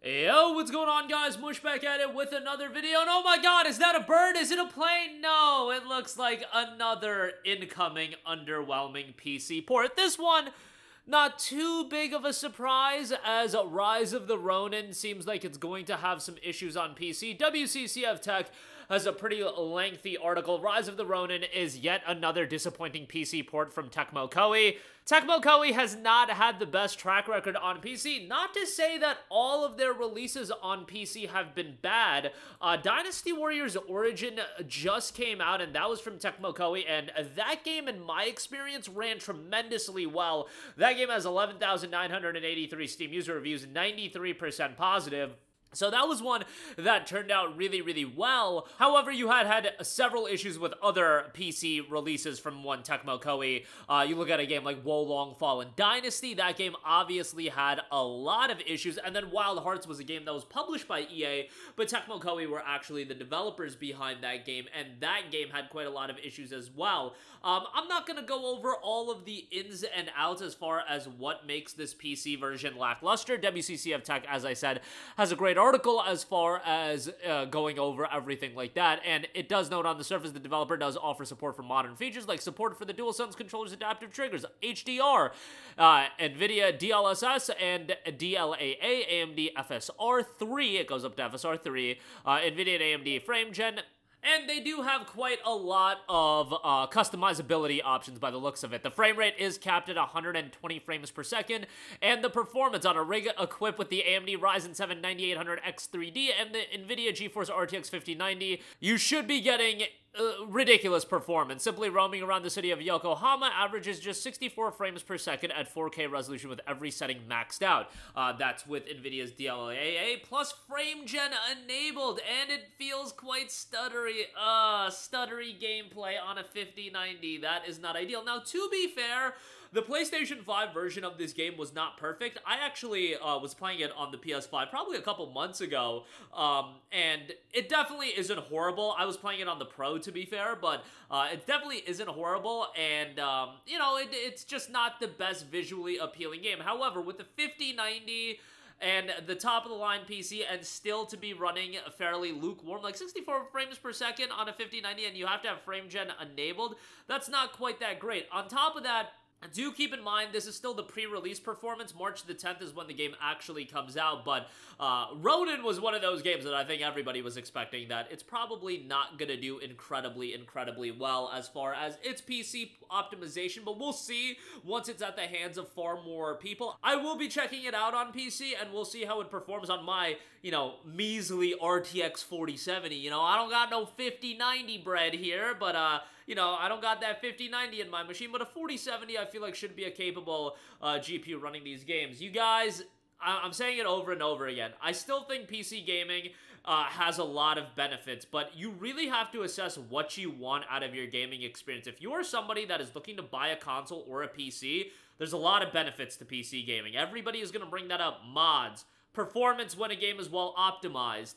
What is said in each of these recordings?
Yo, what's going on, guys? Mush back at it with another video, and oh my god, is that a bird? Is it a plane? No, it looks like another incoming underwhelming PC port. This one, not too big of a surprise, as Rise of the Ronin seems like it's going to have some issues on PC. WCCF Tech has a pretty lengthy article. Rise of the Ronin is yet another disappointing PC port from Tecmo Koei. Tecmo Koei has not had the best track record on PC. Not to say that all of their releases on PC have been bad. Dynasty Warriors Origin just came out, and that was from Tecmo Koei, and that game, in my experience, ran tremendously well. That game has 11,983 Steam user reviews, 93% positive. So that was one that turned out really, really well. However, you had several issues with other PC releases from one Tecmo Koei. You look at a game like Wo Long Fallen Dynasty. That game obviously had a lot of issues. And then Wild Hearts was a game that was published by EA, but Tecmo Koei were actually the developers behind that game, and that game had quite a lot of issues as well. I'm not going to go over all of the ins and outs as far as what makes this PC version lackluster. WCCF Tech, as I said, has a great article as far as going over everything like that, and it does note on the surface the developer does offer support for modern features like support for the DualSense controller's adaptive triggers, HDR, NVIDIA DLSS and DLAA, AMD FSR3, it goes up to FSR3, NVIDIA and AMD Frame Gen. And they do have quite a lot of customizability options by the looks of it. The frame rate is capped at 120 frames per second, and the performance on a rig equipped with the AMD Ryzen 7 9800X3D and the NVIDIA GeForce RTX 5090, you should be getting ridiculous performance. Simply roaming around the city of Yokohama averages just 64 frames per second at 4K resolution with every setting maxed out. That's with NVIDIA's DLAA plus Frame Gen enabled, and it feels quite stuttery gameplay on a 5090. That is not ideal. Now, to be fair, the PlayStation 5 version of this game was not perfect. I actually was playing it on the PS5 probably a couple months ago, and it definitely isn't horrible. I was playing it on the Pro, to be fair, but it definitely isn't horrible, and, you know, it's just not the best visually appealing game. However, with the 5090 and the top-of-the-line PC, and still to be running fairly lukewarm, like 64 frames per second on a 5090, and you have to have Frame Gen enabled, that's not quite that great. On top of that, do keep in mind, this is still the pre-release performance. March the 10th is when the game actually comes out, but Ronin was one of those games that I think everybody was expecting that it's probably not going to do incredibly well as far as its PC optimization, but we'll see once it's at the hands of far more people. I will be checking it out on PC, and we'll see how it performs on my, you know, measly RTX 4070. You know, I don't got no 5090 bread here, but, you know, I don't got that 5090 in my machine, but a 4070 I feel like should be a capable GPU running these games. You guys, I'm saying it over and over again, I still think PC gaming has a lot of benefits, but you really have to assess what you want out of your gaming experience. If you're somebody that is looking to buy a console or a PC, there's a lot of benefits to PC gaming. Everybody is going to bring that up. Mods, performance when a game is well optimized,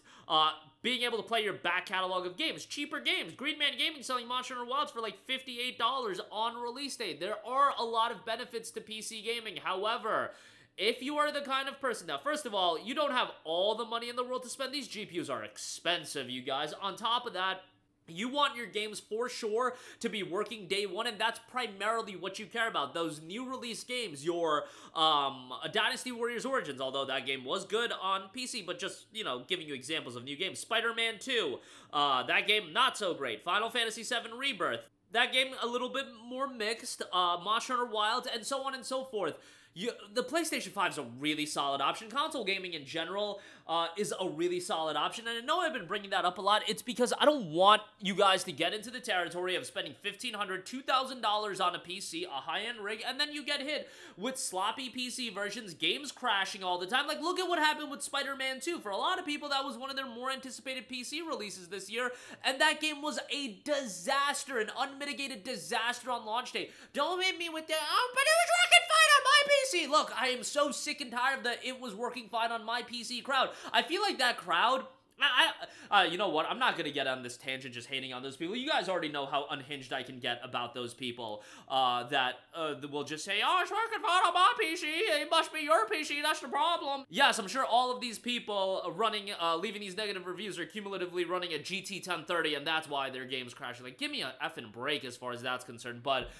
being able to play your back catalog of games, cheaper games. Green Man Gaming selling Monster Hunter Wilds for like $58 on release day. There are a lot of benefits to PC gaming. However, if you are the kind of person, now, first of all, you don't have all the money in the world to spend. These GPUs are expensive, you guys. On top of that, you want your games for sure to be working day one, and that's primarily what you care about. Those new release games, your Dynasty Warriors Origins, although that game was good on PC, but just, you know, giving you examples of new games. Spider-Man 2, that game not so great. Final Fantasy VII Rebirth, that game a little bit more mixed. Monster Hunter Wilds, and so on and so forth. The PlayStation 5 is a really solid option. Console gaming in general is a really solid option, and I know I've been bringing that up a lot. It's because I don't want you guys to get into the territory of spending $1,500, $2,000 on a PC, a high-end rig, and then you get hit with sloppy PC versions, games crashing all the time. Like, look at what happened with Spider-Man 2. For a lot of people, that was one of their more anticipated PC releases this year, and that game was a disaster, an unmitigated disaster on launch day. Don't hit me with the, oh, but it was working fine on my PC. Look, I am so sick and tired of the it was working fine on my PC crowd. I feel like that crowd You know what? I'm not gonna get on this tangent just hating on those people. You guys already know how unhinged I can get about those people that will just say, "Oh, it's working fine on my PC. It must be your PC. That's the problem." Yes, I'm sure all of these people running, leaving these negative reviews are cumulatively running a GT 1030, and that's why their game's crashing. Like, give me a effing break as far as that's concerned. But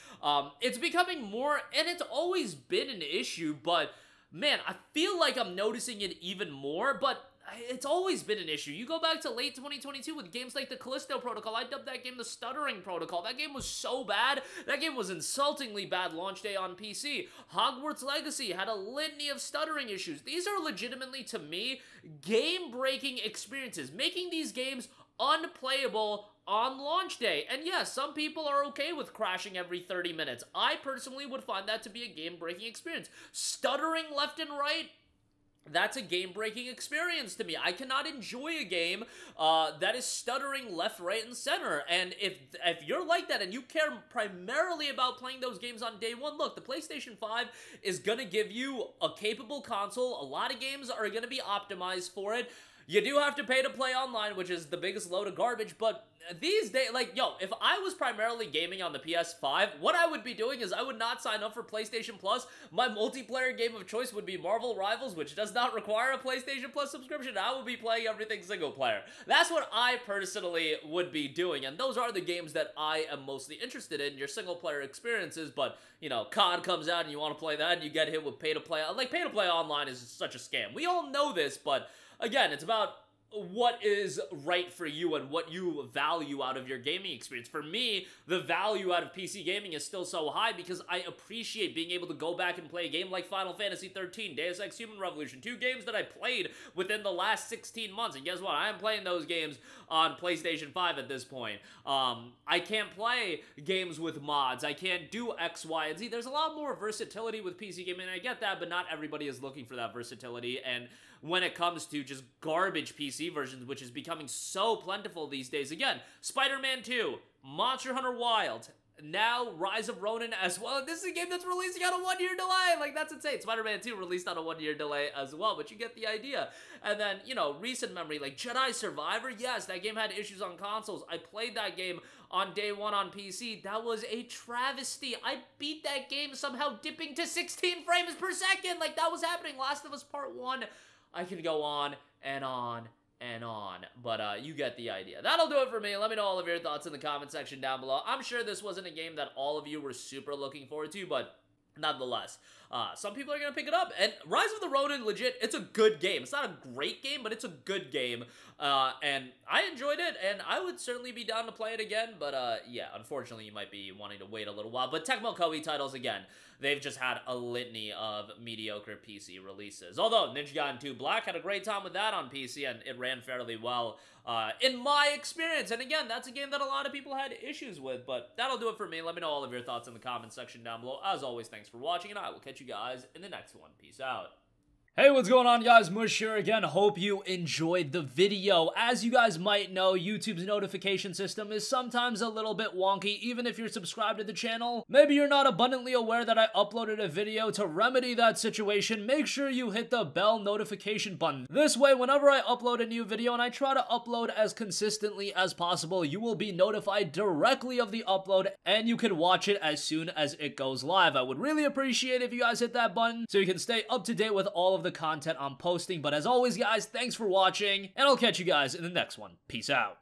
it's becoming more, and it's always been an issue. But man, I feel like I'm noticing it even more. But it's always been an issue. You go back to late 2022 with games like the Callisto Protocol. I dubbed that game the Stuttering Protocol. That game was so bad. That game was insultingly bad launch day on PC. Hogwarts Legacy had a litany of stuttering issues. These are legitimately, to me, game-breaking experiences, making these games unplayable on launch day. And yes, some people are okay with crashing every 30 minutes. I personally would find that to be a game-breaking experience. Stuttering left and right, that's a game-breaking experience to me. I cannot enjoy a game that is stuttering left, right, and center. And if you're like that and you care primarily about playing those games on day one, look, the PlayStation 5 is going to give you a capable console. A lot of games are going to be optimized for it. You do have to pay to play online, which is the biggest load of garbage, but these days, like, yo, if I was primarily gaming on the PS5, what I would be doing is I would not sign up for PlayStation Plus. My multiplayer game of choice would be Marvel Rivals, which does not require a PlayStation Plus subscription. I would be playing everything single player. That's what I personally would be doing, and those are the games that I am mostly interested in, your single player experiences. But, you know, COD comes out and you want to play that, and you get hit with pay to play. Like, pay to play online is such a scam. We all know this, but again, it's about what is right for you and what you value out of your gaming experience. For me, the value out of PC gaming is still so high because I appreciate being able to go back and play a game like Final Fantasy 13, Deus Ex Human Revolution, 2 games that I played within the last 16 months. And guess what? I am playing those games on PlayStation 5 at this point. I can't play games with mods. I can't do X, Y, and Z. There's a lot more versatility with PC gaming, and I get that, but not everybody is looking for that versatility. And when it comes to just garbage PC versions, which is becoming so plentiful these days. Again, Spider-Man 2, Monster Hunter Wilds, now Rise of Ronin as well. This is a game that's releasing on a 1-year delay. Like, that's insane. Spider-Man 2 released on a 1-year delay as well, but you get the idea. And then, you know, recent memory, like Jedi Survivor. Yes, that game had issues on consoles. I played that game on day one on PC. That was a travesty. I beat that game somehow dipping to 16 frames per second. Like, that was happening. Last of Us Part 1. I can go on and on and on, but you get the idea. That'll do it for me. Let me know all of your thoughts in the comment section down below. I'm sure this wasn't a game that all of you were super looking forward to, but nonetheless, some people are going to pick it up. And Rise of the Ronin, legit, it's a good game. It's not a great game, but it's a good game. And I enjoyed it, and I would certainly be down to play it again. But yeah, unfortunately, you might be wanting to wait a little while. But Tecmo Koei titles, again, they've just had a litany of mediocre PC releases. Although Ninja Gaiden 2 Black had a great time with that on PC, and it ran fairly well in my experience. And again, that's a game that a lot of people had issues with. But that'll do it for me. Let me know all of your thoughts in the comment section down below. As always, thanks for watching, and I will catch you guys in the next one. Peace out. Hey, what's going on, guys? Mush here again. Hope you enjoyed the video. As you guys might know, YouTube's notification system is sometimes a little bit wonky, even if you're subscribed to the channel. Maybe you're not abundantly aware that I uploaded a video. To remedy that situation, make sure you hit the bell notification button. This way, whenever I upload a new video, and I try to upload as consistently as possible, you will be notified directly of the upload, and you can watch it as soon as it goes live. I would really appreciate if you guys hit that button so you can stay up to date with all of the content I'm posting. But as always, guys, thanks for watching, and I'll catch you guys in the next one. Peace out.